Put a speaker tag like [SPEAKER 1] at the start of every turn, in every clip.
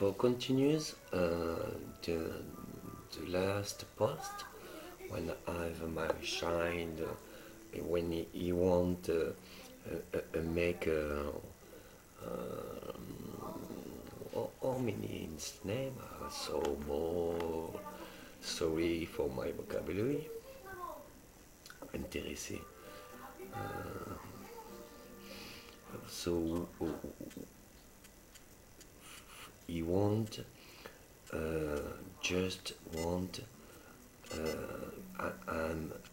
[SPEAKER 1] For continuous, the last post when I've my shine, when he want make how many in his name, so more sorry for my vocabulary, intéressé. So he want just want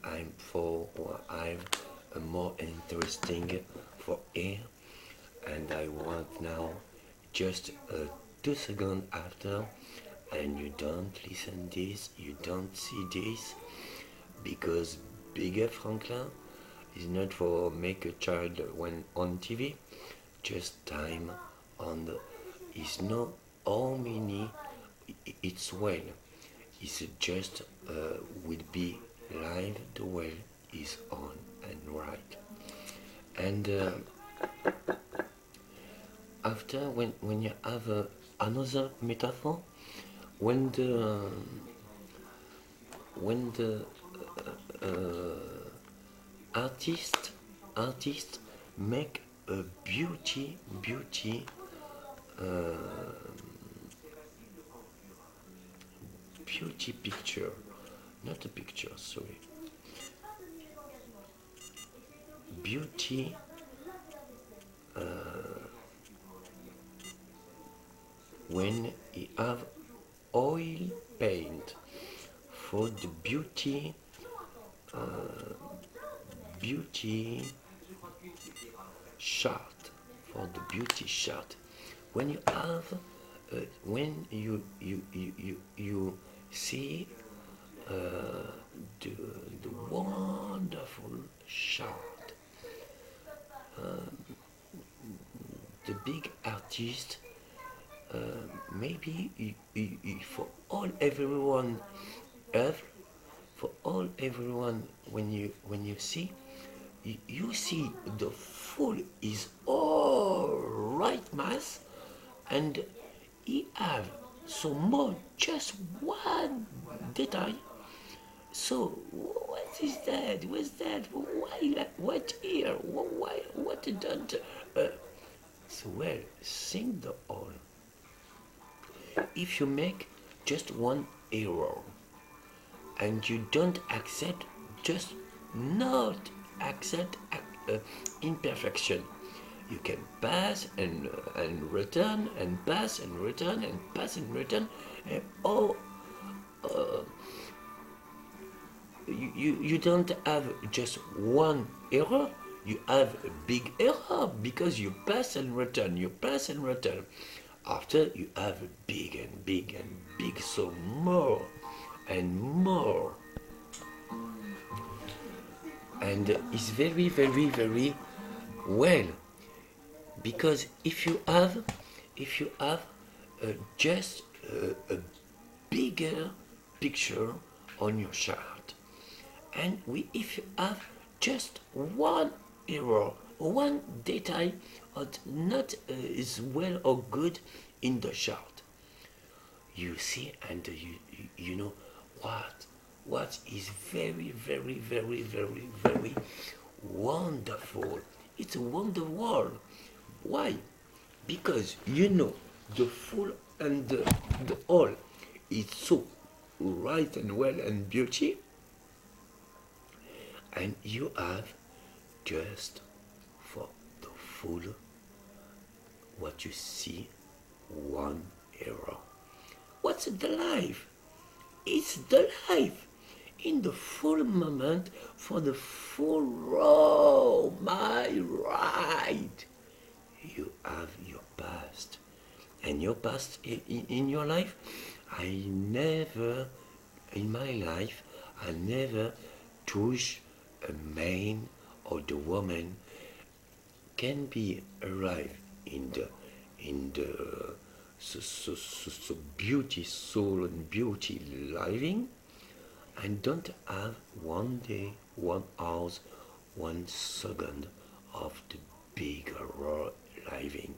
[SPEAKER 1] I'm for or I'm more interesting for air, and I want now just 2 seconds after, and you don't listen this, you don't see this, because bigger Franklin is not for make a child when on TV, just time on the is not how many it's well. It's just will be live the well is on and right. And after when you have another metaphor, when the artist make a beauty uh, beauty picture, not a picture, sorry, beauty when he have oil paint for the beauty chart, for the beauty chart, when you have when you see uh, the wonderful chart, the big artist, maybe for all everyone else, for all everyone, when you see, you see the full is all right mass, and he have so more just one detail. So what is that? What's that? Why? What here? Why? What don't? So well, sing the all. If you make just one error and you don't accept, just not accept imperfection, you can pass and return and pass and return and pass and return. And uh, you don't have just one error, you have a big error because you pass and return, you pass and return. After you have big and big and big, so more and more. And it's very well, because if you have just a bigger picture on your chart, and if you have just one error, one detail not is well or good in the chart, you see, and you know what is very wonderful. It's a wonder world. Why? Because you know the full and the all is so right and well and beauty, and you have just for the full what you see one error. What's the life? It's the life in the full moment for the full row, my right. You have your past, and your past in your life. I never, in my life, I never touch a man or the woman can be arrived in the so beauty soul and beauty living, and don't have one day, 1 hour, 1 second of the big raw living.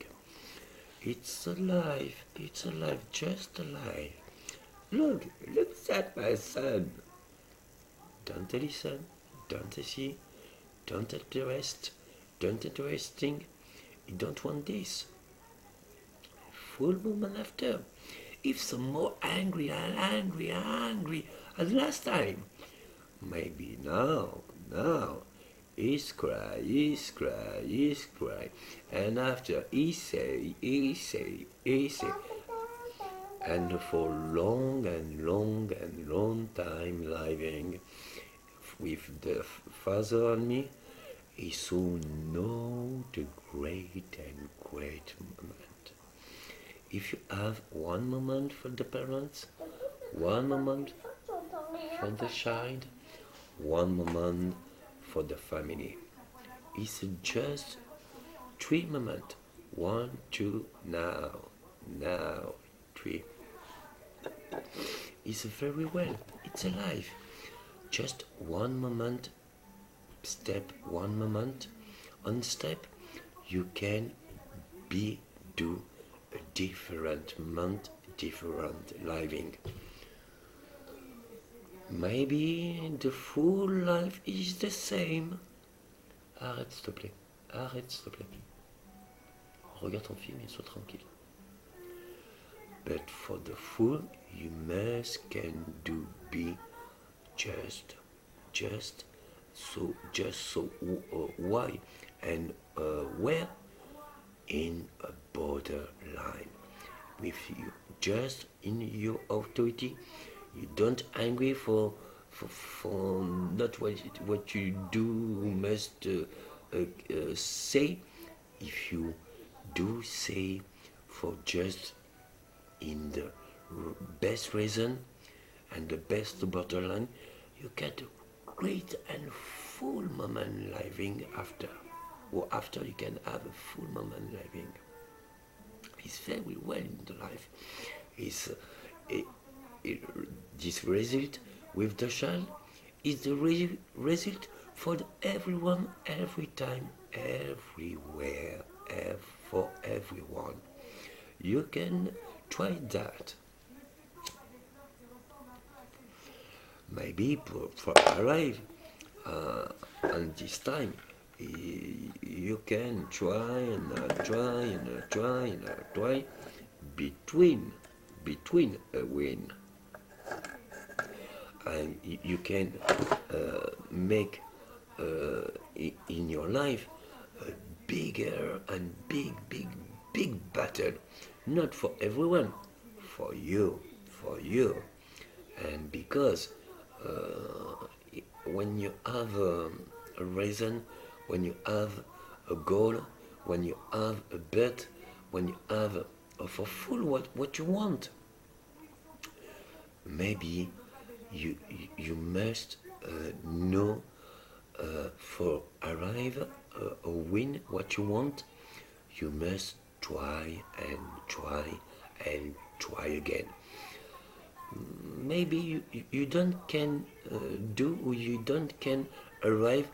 [SPEAKER 1] It's alive. It's alive. Just alive. Look at that, my son. Don't listen. Don't see. Don't interest. Don't interesting. You don't want this. Full moment after. If some more angry and angry and angry as last time. Maybe now. He's cry. And after he say. And for long and long time living with the father and me, he saw no the great and great moment. If you have one moment for the parents, one moment for the child, one moment for the family. It's just 3 moments. 1, 2, now, 3. It's very well. It's alive. Just one moment, step, one moment. On step, you can do a different month, different living. Maybe the full life is the same. Arrête s'il te plaît. Arrête s'il te plaît. Regarde ton film et sois tranquille. But for the full, you must can do be just so why and where in a borderline with you, just in your authority. You don't angry for not what you do must say. If you do say for just in the best reason and the best borderline, you get a great and full moment living after. Or after you can have a full moment living. It's very well in the life. It's this result with the child is the result for everyone, every time, everywhere, for everyone. You can try that. Maybe for arrive and this time you can try between a win, and you can make in your life a bigger and big battle, not for everyone, for you, and because when you have a reason, when you have a goal, when you have a bet, when you have for full what you want, maybe you must know for arrive or win what you want, you must try again. Maybe you don't can do, or you don't can arrive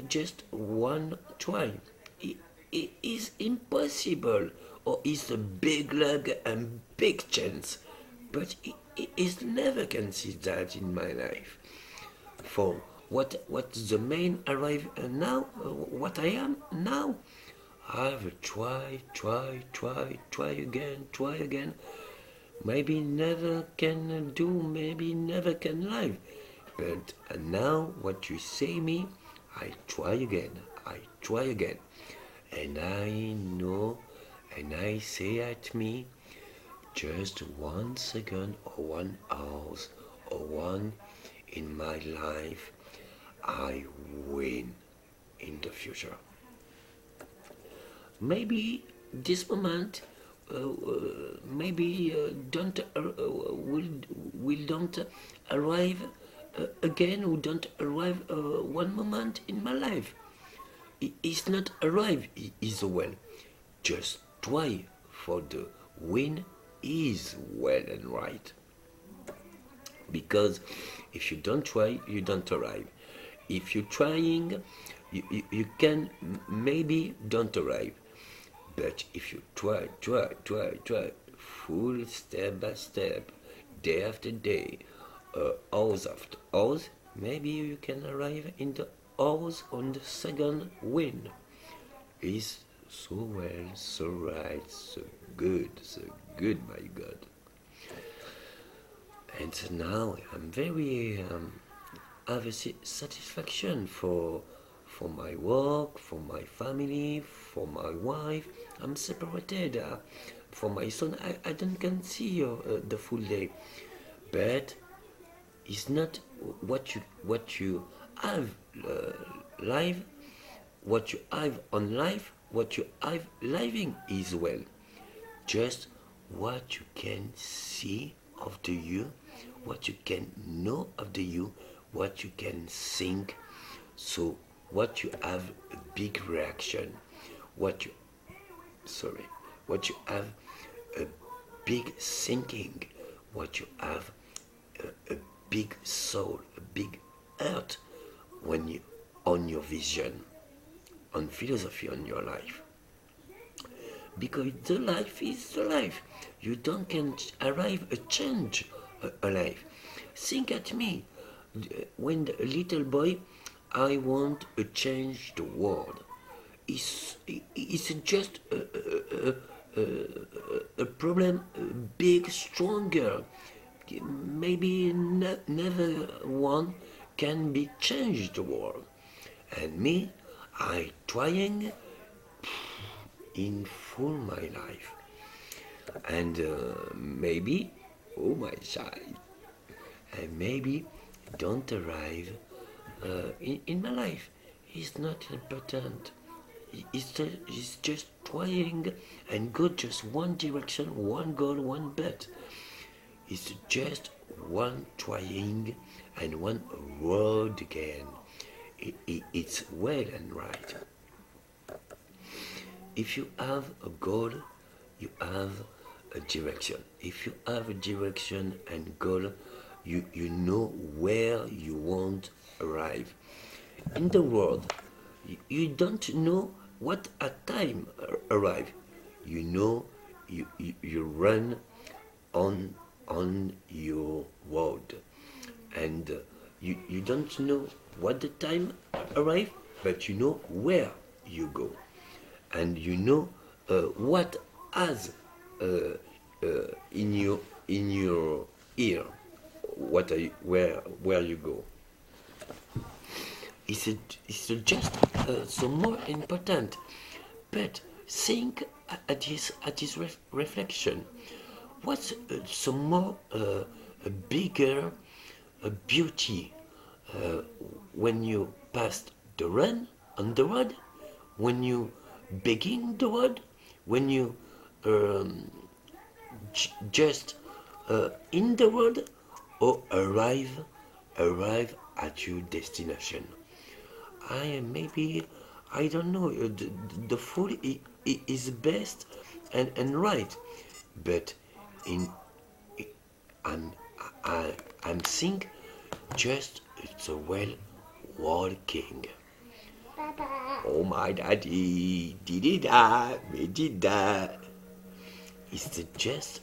[SPEAKER 1] just one try. It is impossible, or is a big luck and big chance, but it is never can see that in my life. For what's the main arrive now, what I am now, I've try again. Maybe never can do, maybe never can live. But now what you say me, I try again. And I know, and I say at me, just 1 second or 1 hour or one in my life, I win in the future. Maybe this moment maybe don't will don't arrive again, or don't arrive one moment in my life. It's not arrive, it is well. Just try for the win is well and right. Because if you don't try, you don't arrive. If you're trying, you can maybe don't arrive. But if you try, full step by step, day after day, hours after hours, maybe you can arrive in the hours on the second win. It's so well, so right, so good, my God. And now I'm very have a satisfaction for my work, for my family, for my wife. I'm separated. For my son, I don't can see the full day, but it's not what you have live, what you have on life, what you have living is well. Just what you can see of the you, what you can know of the you, what you can think. So what you have a big reaction, what you sorry, what you have a big thinking, what you have a big soul, a big heart when you on your vision, on philosophy on your life. Because the life is the life. You don't can arrive a change a life. Think at me. When a little boy, I want to change the world. It's just a problem big stronger. Maybe never one can be changed the world. And me, I trying in full my life. And maybe, oh my child, and maybe don't arrive in my life. It's not important. It's just trying and go just one direction, one goal, one bet. It's just one trying and one road again. It's well and right. If you have a goal, you have a direction. If you have a direction and goal, you know where you want to arrive. In the world, you don't know what a time arrive. You know you run on your road, and you don't know what the time arrive, but you know where you go, and you know what has in your ear, what are you, where you go. It's just so more important. But think at his reflection. What's some more a bigger beauty when you passed the run on the road, when you begin the road, when you just in the road, or arrive at your destination. Maybe I don't know. The food is best and right, but in I'm I'm think just it's a well walking. Oh my daddy, did that, me did that. It's just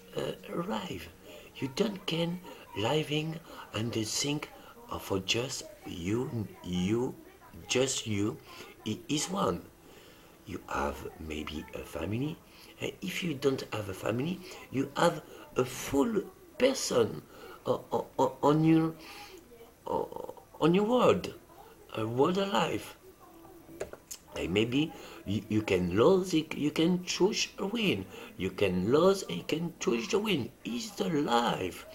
[SPEAKER 1] arrive. You don't can living and think for just just you. It is one. You have maybe a family. And if you don't have a family, you have a full person on your on your world, a world alive. And maybe you can lose it, you can choose a win. You can lose and you can choose the win. It's the life.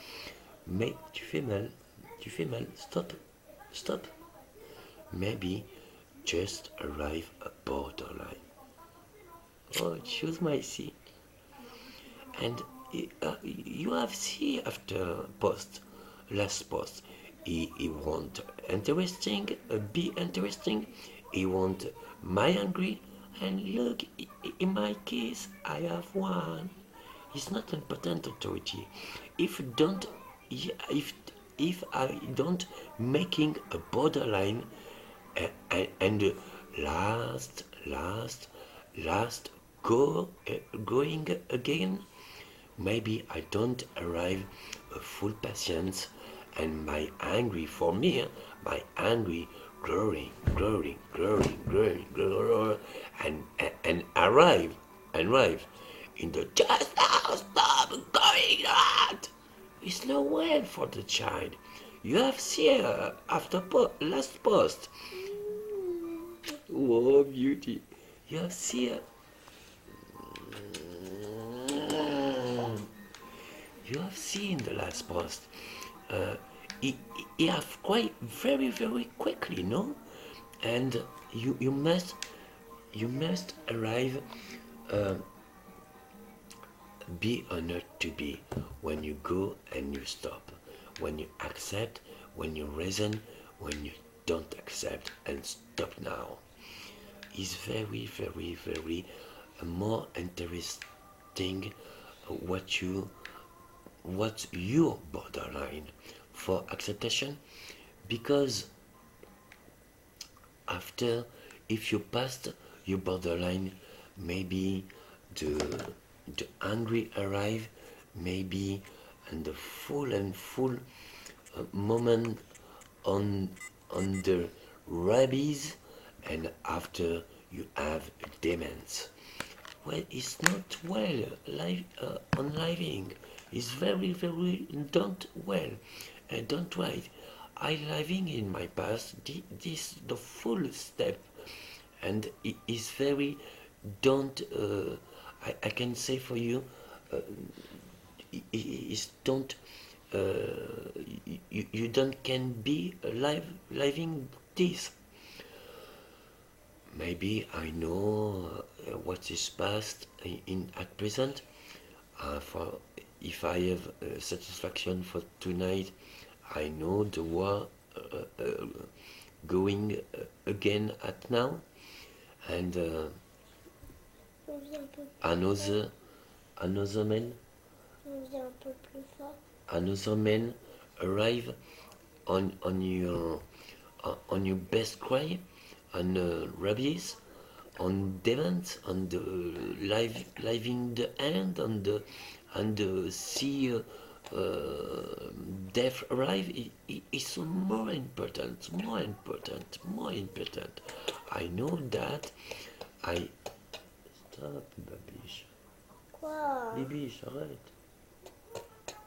[SPEAKER 1] Mais tu fais mal, stop. Maybe just arrive a borderline. Oh, choose my seat. And you have see after last post. He want interesting, be interesting. He want my angry, and look, in my case, I have one. It's not important authority. If don't, if I don't making a borderline, and last going again. Maybe I don't arrive a full patience, and my angry for me, my angry growing, and arrive in the just now stop going on. It's no well for the child. You have seen after last post. Oh, beauty. You have seen. You have seen the last post. Uh, he have quite very quickly, no? And you must arrive. Uh, be honored to be when you go and you stop, when you accept, when you reason, when you don't accept and stop now. Is very more interesting what's your borderline for acceptation, because after, if you passed your borderline, maybe the the angry arrive, maybe, and the full moment on the rabies, and after you have demons. Well, it's not well on living. It's very don't well, don't right. I living in my past. This the full step, and it is very don't. I can say for you, uh, is don't. You don't can be alive living this. Maybe I know what is past in at present. For if I have satisfaction for tonight, I know the war going again at now, and another man, another man arrive on your best cry, on rabies, on demons, on the living the end, on the see death arrive. It's more important. I know that. I stop, babiche.
[SPEAKER 2] Quoi?
[SPEAKER 1] Babiche, arrête.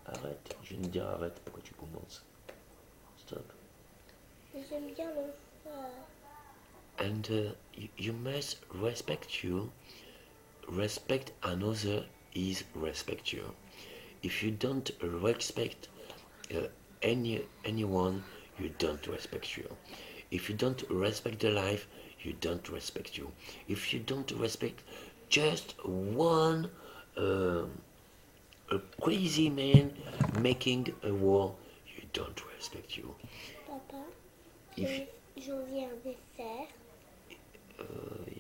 [SPEAKER 1] Arrête. Je viens de dire arrête. Pourquoi tu commences? Stop.
[SPEAKER 2] J'aime bien le faire.
[SPEAKER 1] And you must respect you. Respect another is respect you. If you don't respect anyone, you don't respect you. If you don't respect the life, you don't respect you. If you don't respect just one a crazy man making a war, you don't respect you.
[SPEAKER 2] Papa,
[SPEAKER 1] If
[SPEAKER 2] j'en viens de faire.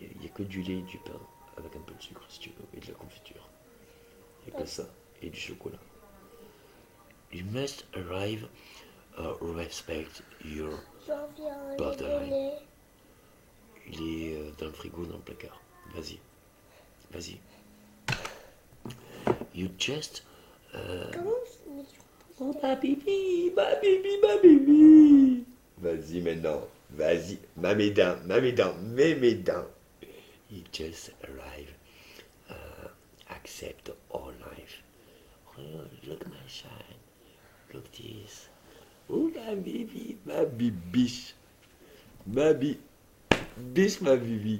[SPEAKER 1] il n'y a que du lait et du pain avec un peu de sucre si tu veux et de la confiture. Il n'y a que ça et du chocolat. You must arrive respect your
[SPEAKER 2] J'en viens
[SPEAKER 1] borderline.
[SPEAKER 2] de
[SPEAKER 1] Il est dans le frigo, dans le placard. Vas-y. Vas-y. You just...
[SPEAKER 2] Comment
[SPEAKER 1] Oh, ma bibi, ma bibi, ma bibi. Vas-y maintenant. Vas-y. Mets mes dents. You just arrive. Accept all life. Oh, look my shine. Look this. Oh, ma bibi, ma bibiche. Ma biche, ma bibi.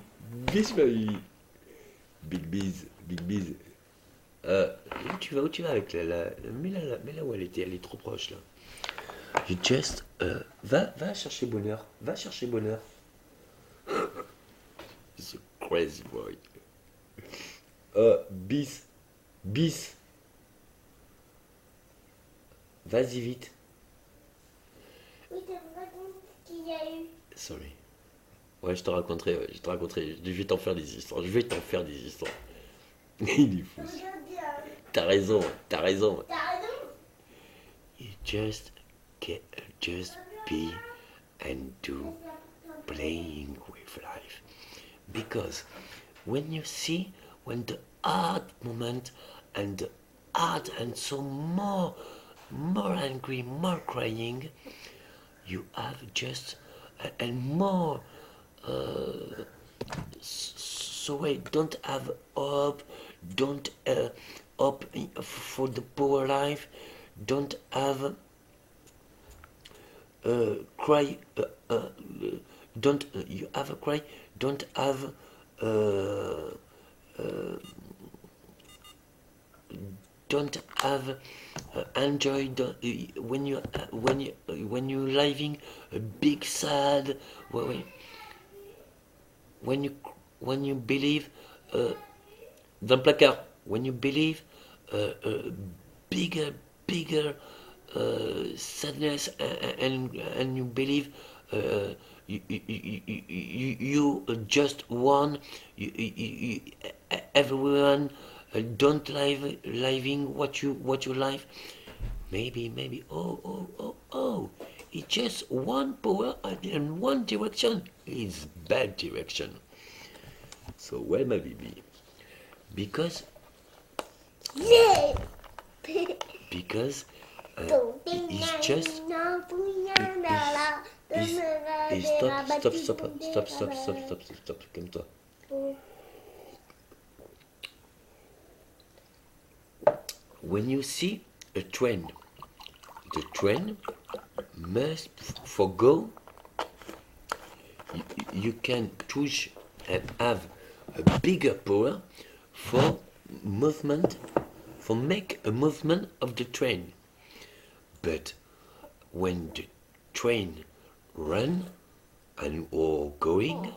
[SPEAKER 1] Biche, ma bibi. Big bise. Où tu vas avec mets-la où elle était, elle est trop proche là. You just, va chercher bonheur. It's a crazy boy. Bis. Vas-y vite.
[SPEAKER 2] Oui, tu me racontes ce qu'il y a eu.
[SPEAKER 1] Sorry. Ouais, je te raconterai. Je vais t'en faire des histoires. Il est fou.
[SPEAKER 2] Regarde bien.
[SPEAKER 1] T'as raison.
[SPEAKER 2] T'as raison.
[SPEAKER 1] You just be and do playing with life. Because when you see when the hard moment and the hard and so more angry, more crying, you have just and more so wait, don't have hope, don't hope for the poor life, don't have cry, don't you have a cry, don't have uh, uh, don't have enjoy the, when you living a big sad when you when you believe dans le placard when you believe bigger sadness and you believe you just one everyone don't living what you live maybe oh it's just one power in one direction is bad direction so where my baby because because it's just stop comme toi when you see a train the train must forgo you can push and have a bigger power for movement for make a movement of the train but when the train run and or going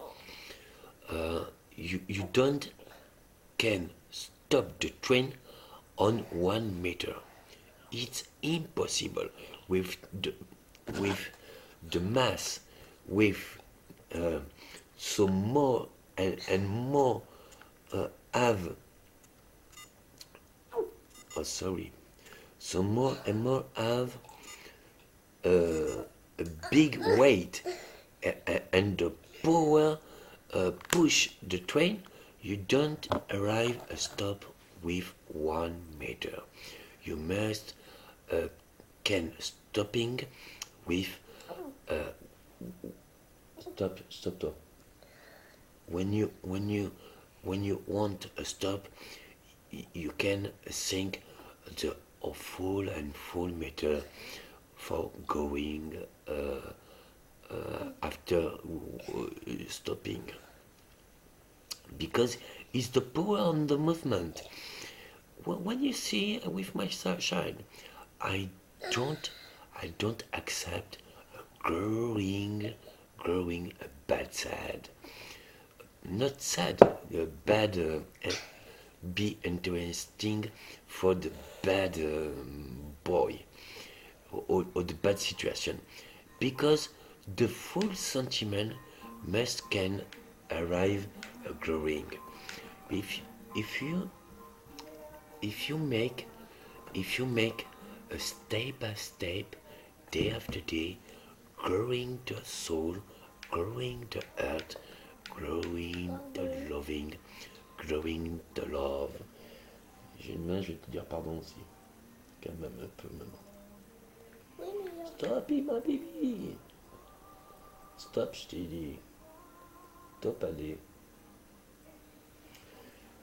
[SPEAKER 1] you don't can stop the train on 1 meter it's impossible with the mass with so more and more have oh sorry so more and more have a big weight and the power push the train you don't arrive a stop with 1 meter you must can stopping with stop toi when you want a stop you can think the full meter for going after stopping because it's the power on the movement when you see with my child I don't accept growing a bad sad not sad bad be interesting for the bad boy or the bad situation because the full sentiment must can arrive growing if you make a step by step day after day growing the soul growing the earth growing the loving growing the love j'ai une main je vais te dire pardon aussi calme-moi un peu maman stop ma baby stop je t'ai dit stop allez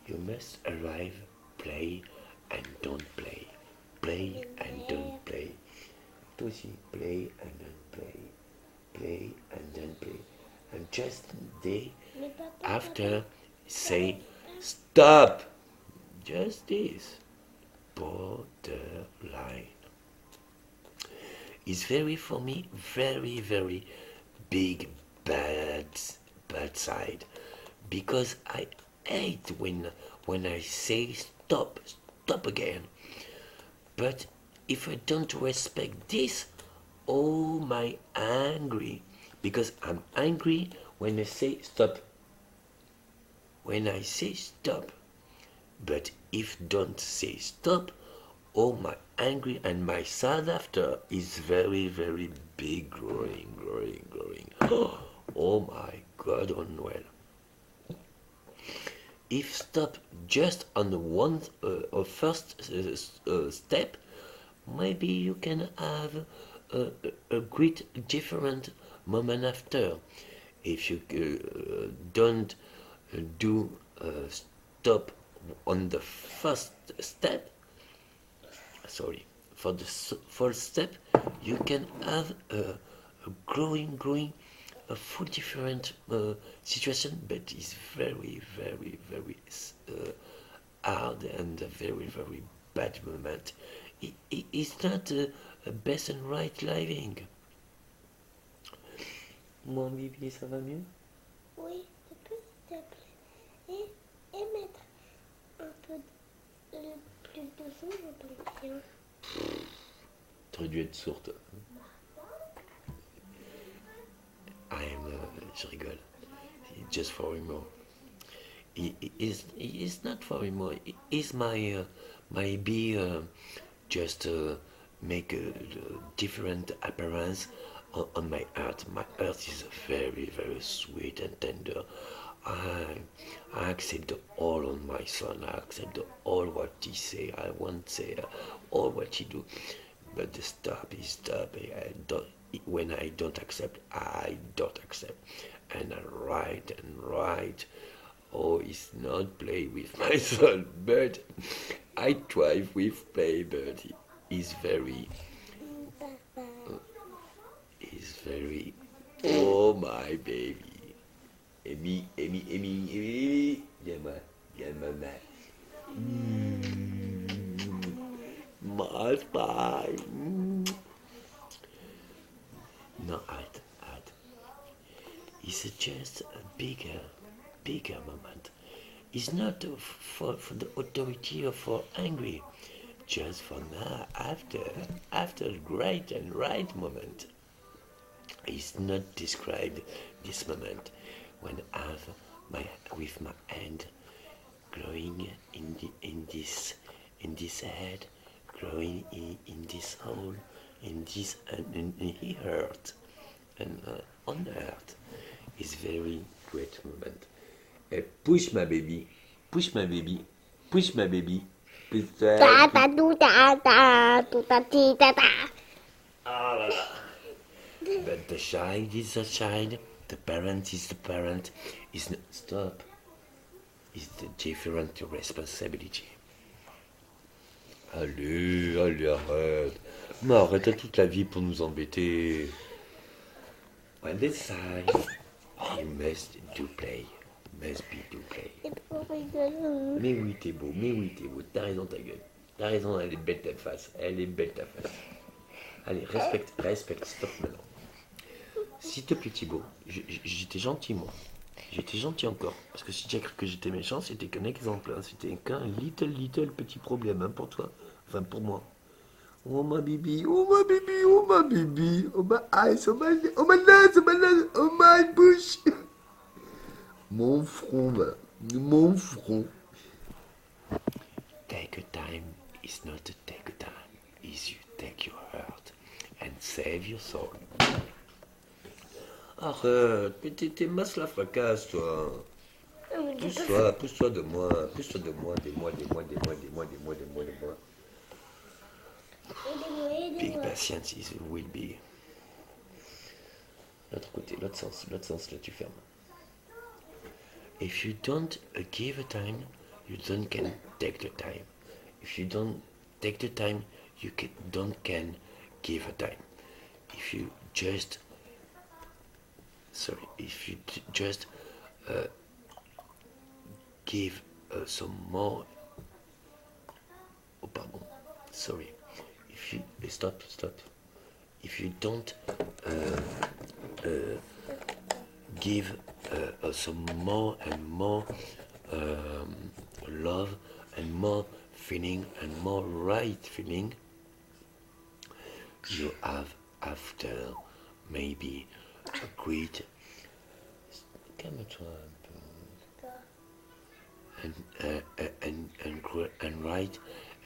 [SPEAKER 1] you must arrive play and don't play play and don't play toi aussi play and don't play play and then play and just day after say stop just this borderline is very for me very big bad side because I hate when I say stop again but if I don't respect this oh my angry because I'm angry when I say stop but if don't say stop oh my angry and my sad after is very big growing oh my god unwell if stop just on the one first step, maybe you can have a great different moment after. If you don't do stop on the first step, sorry, for the first step, you can have a growing, a full different situation, but it's very, hard and a very bad moment. It's not a best and right living. Mon Bibi, ça va mieux?
[SPEAKER 2] Oui, tu peux s'il te plaît. Et mettre un peu plus de son dans ton chien.
[SPEAKER 1] T'aurais dû être sourde. Je rigole. Just for humor. It is not for humor. It is maybe just make a different appearance on my heart. My heart is very sweet and tender. I accept all on my son. I accept all what he say. I won't say all what he do. But the stop is stop. I don't. When I don't accept, I don't accept, and I write. Oh, it's not play with my son, but I try with play. But he's very. He's very. Oh my baby, Amy, yeah, mama. My spy. No, art. It's just a bigger moment. It's not for the authority or for angry, just for now, after great and right moment. It's not described this moment when I have with my hand growing in this head, growing in this hole, in this in earth, and on earth is very great moment. Push my baby, push my baby, push my baby.
[SPEAKER 2] Ta ta tu ta ta tu ta ti ta ta.
[SPEAKER 1] But the child is a child, the parent is the parent, is not stop. Is the different responsibility. Allez, arrête. Mais arrête toute la vie pour nous embêter. When decide, you must do play. Must be do play.
[SPEAKER 2] C'est pour rigoler.
[SPEAKER 1] Mais oui, t'es beau, t'as raison ta gueule. T'as raison, elle est belle ta face. Allez, respecte, stop maintenant. S'il te plaît Thibaut, j'étais gentil moi. J'étais gentil encore. Parce que si tu as cru que j'étais méchant, c'était qu'un exemple. Hein. C'était qu'un little petit problème hein, pour toi. Enfin pour moi. Oh ma bibi, oh my eyes, oh my nose, oh my bouche. Mon front, voilà. Mon front. Take a time is not to take a time. Is you take your heart and save your soul. Arrête, mais t'es masse la fracasse, toi. Pousse-toi de moi, des mois. Big patience is will be. L'autre côté, l'autre sens, là tu fermes. If you don't give a time, you don't can take the time. If you don't take the time, you don't can give a time. If you just give some more. Oh, pardon. Sorry. If you stop. If you don't give some more and more love and more feeling and more right feeling, you have after maybe a great. Calme-toi un peu. And right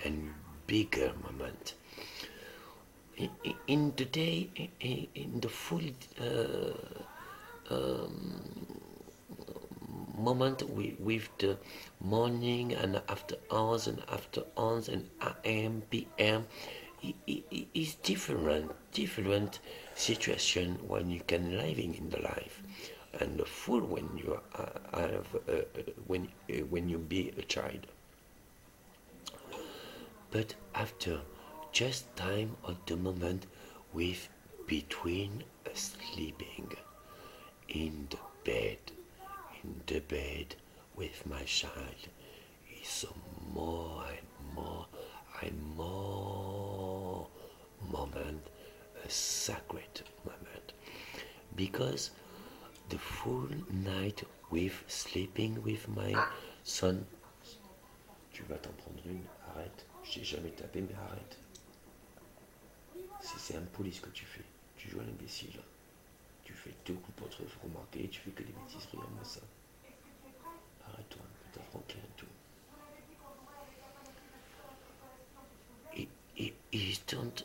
[SPEAKER 1] and bigger moment. In the day, in the full moment with the morning and after hours and AM, PM, is different situation when you can living in the life, and the full when you have when you be a child. But after just time at the moment with between sleeping in the bed, with my child is a more and more and more moment, a sacred moment, because the full night with sleeping with my son. Tu vas t'en prendre une, arrête. Je t'ai jamais tapé, mais arrête. C'est impoli ce que tu fais. Tu joues à l'imbécile. Tu fais deux coups pour te remarquer, tu fais que des bêtises, regarde-moi ça. Arrête-toi, t'as tranquille et tout. You don't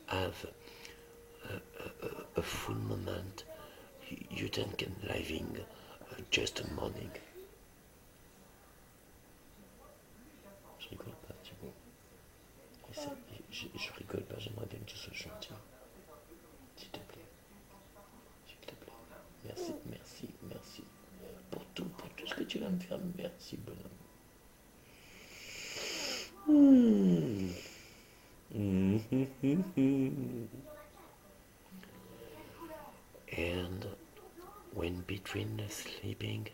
[SPEAKER 1] have a full moment. You don't can living just a morning. Je rigole pas, Thibaut. Je rigole pas, j'aimerais bien que tu sois gentil. S'il te plaît. S'il te plaît. Merci. Pour tout ce que tu vas me faire. Merci, bonhomme. And when between sleeping,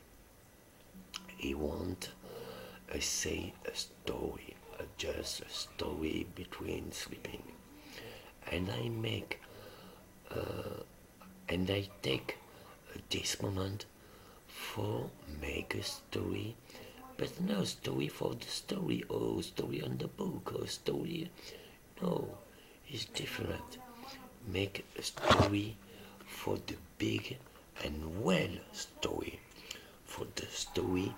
[SPEAKER 1] he want say a story, just a story between sleeping, and I make and I take this moment for make a story, but no story for the story or story on the book or story. No, it's different. Make a story for the big and well story. For the story,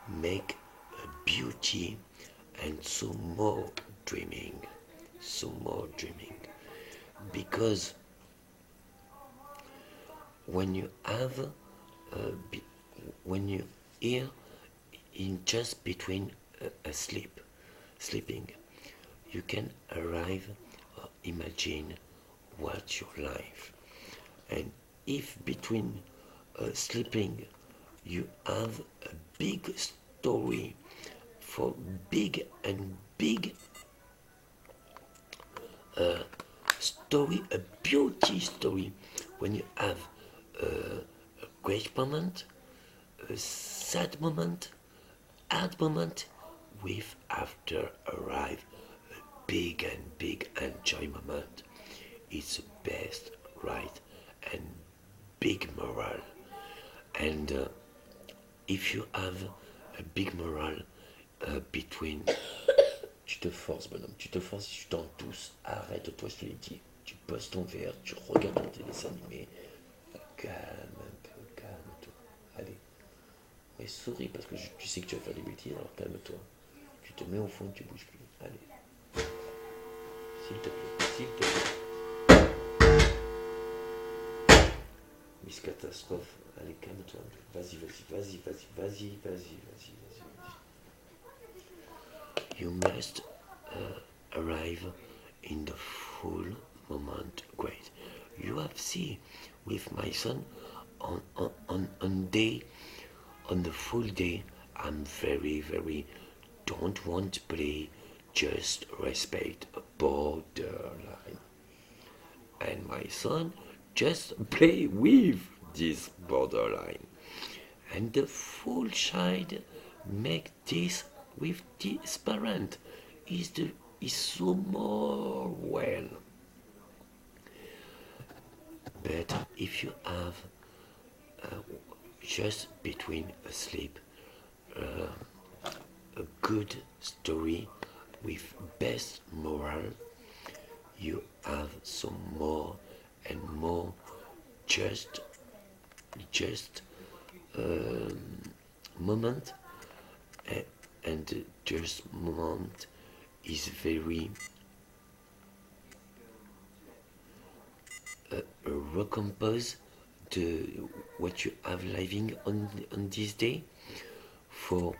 [SPEAKER 1] make a beauty and so more dreaming. Because when you have, when you hear in just between sleeping, you can arrive or imagine what's your life. And if between sleeping you have a big story for big and big story, a beauty story, when you have a great moment, a sad moment, hard moment, with after arrive a big enjoy moment. It's the best, right, and big moral. And if you have a big moral between... Tu te forces, bonhomme, tu te forces, tu t'en tousses. Arrête-toi, je te l'ai dit. Tu poses ton verre, tu regardes ton dessin animé. Calme un peu, calme-toi. Allez. Mais souris parce que tu sais que tu vas faire des bêtises, alors calme-toi. Tu te mets au fond, tu bouges plus. Allez. S'il te plaît. Miss Catastrophe, allez, calme-toi. Vas-y. You must arrive in the full moment. Great. You have seen with my son on the full day. I'm very don't want to play. Just respect a borderline. And my son just play with this borderline. And the full child make this with this parent is so more well. But if you have just between asleep a good story with best moral, you have some more and more just moment, and just moment is very recompose the what you have living on this day, for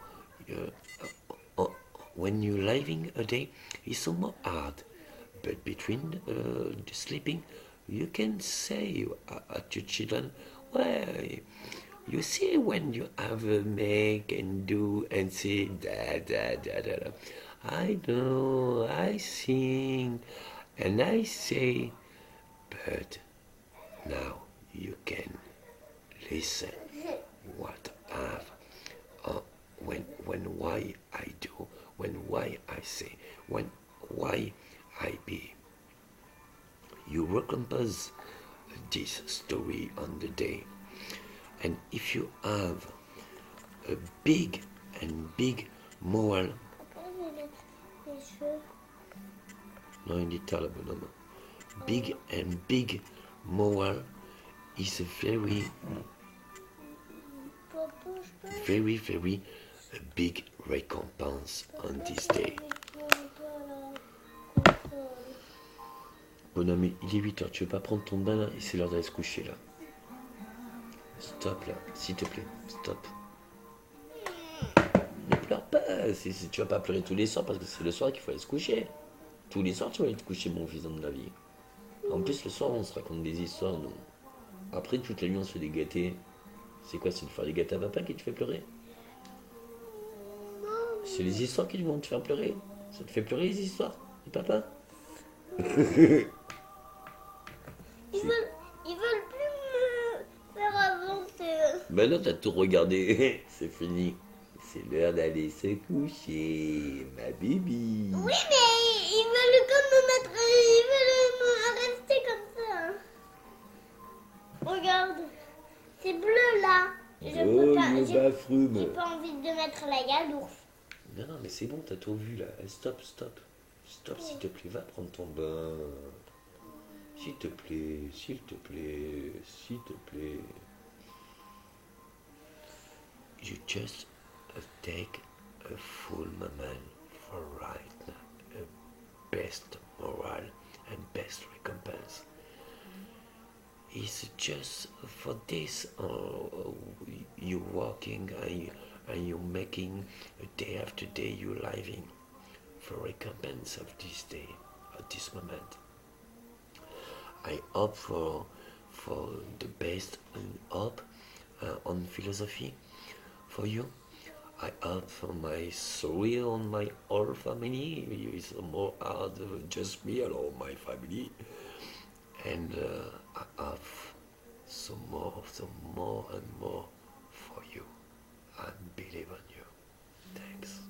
[SPEAKER 1] uh, when you're living a day, it's so more hard. But between sleeping, you can say at your children, well, you see when you have a make and do and say da da da da da. I know, I sing, and I say, but now you can listen what I've when why I do, when why I say, when why I be. You recompose this story on the day, and if you have a big and big moral, non il dit tard le bonhomme. Big and big moral is a very, very, very big recompense on this day. Bonhomme, il est 8h, tu veux pas prendre ton bain là? Et c'est l'heure d'aller se coucher là. Stop là, s'il te plaît, stop. Ne pleure pas, tu vas pas pleurer tous les soirs parce que c'est le soir qu'il faut aller se coucher. Tous les soirs tu vas aller te coucher mon fils de la vie. En plus le soir on se raconte des histoires, nous. Après toute la nuit on se fait des gâtés. C'est quoi, c'est de faire des gâtés à papa qui te fait pleurer? C'est les histoires qui vont te faire pleurer. Ça te fait pleurer les histoires de papa?
[SPEAKER 2] Ils veulent plus me faire avancer.
[SPEAKER 1] Ben non, t'as tout regardé. C'est fini. C'est l'heure d'aller se coucher, ma bibi.
[SPEAKER 2] Oui, mais ils veulent comme me mettre. Ils veulent me rester comme ça. Regarde, c'est bleu là. J'ai pas envie de mettre la galourde.
[SPEAKER 1] Non, non, mais c'est bon, t'as tout vu là. Stop, stop. Stop, s'il te plaît, va prendre ton bain. S'il te plaît, s'il te plaît, s'il te plaît. You just take a full moment for right now. A best moral and best recompense. It's just for this you walking and you making day after day you living for recompense of this day, at this moment. I hope for the best and hope on philosophy for you. I hope for my sorry on my whole family. It's more hard just me and all my family. And I have some more and more for you. I believe on you. Thanks.